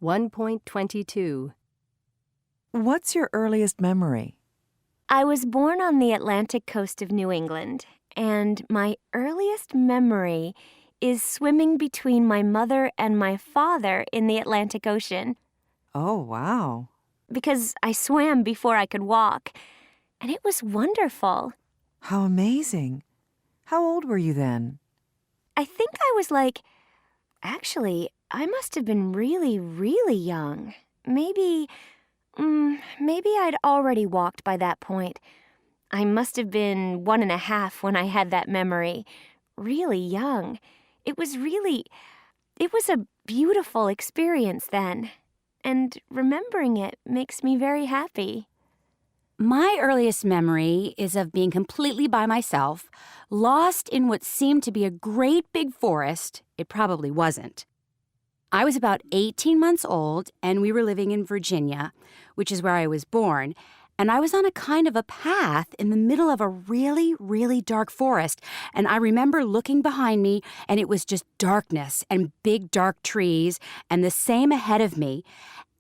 1.22. What's your earliest memory? I was born on the Atlantic coast of New England, and my earliest memory is swimming between my mother and my father in the Atlantic Ocean. Oh, wow. Because I swam before I could walk, and it was wonderful. How amazing. How old were you then? I think I was actually, I must have been really, really young. Maybe I'd already walked by that point. I must have been 1.5 when I had that memory. Really young. It was a beautiful experience then. And remembering it makes me very happy. My earliest memory is of being completely by myself, lost in what seemed to be a great big forest. It probably wasn't. I was about 18 months old, and we were living in Virginia, which is where I was born, and I was on a kind of a path in the middle of a really, really dark forest, and I remember looking behind me, and it was just darkness and big dark trees, and the same ahead of me,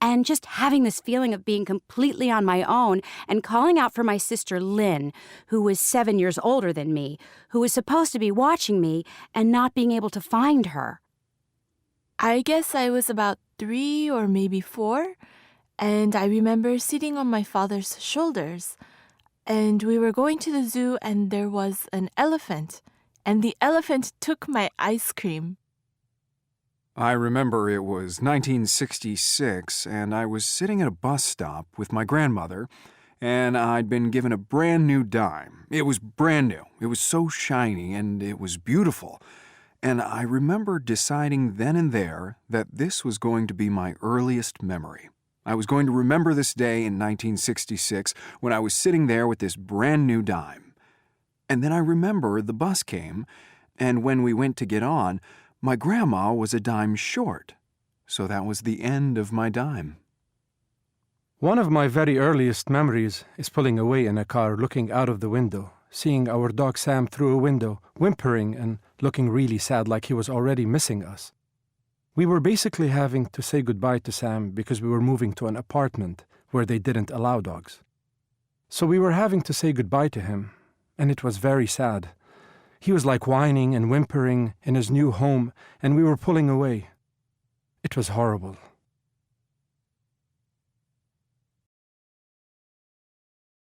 and just having this feeling of being completely on my own and calling out for my sister Lynn, who was 7 years older than me, who was supposed to be watching me and not being able to find her. I guess I was about 3 or maybe 4, and I remember sitting on my father's shoulders. And we were going to the zoo, and there was an elephant, and the elephant took my ice cream. I remember it was 1966, and I was sitting at a bus stop with my grandmother, and I'd been given a brand new dime. It was brand new. It was so shiny, and it was beautiful. And I remember deciding then and there that this was going to be my earliest memory. I was going to remember this day in 1966 when I was sitting there with this brand new dime. And then I remember the bus came, and when we went to get on, my grandma was a dime short. So that was the end of my dime. One of my very earliest memories is pulling away in a car, looking out of the window, seeing our dog Sam through a window, whimpering and looking really sad like he was already missing us. We were basically having to say goodbye to Sam because we were moving to an apartment where they didn't allow dogs. So we were having to say goodbye to him, and it was very sad. He was whining and whimpering in his new home, and we were pulling away. It was horrible.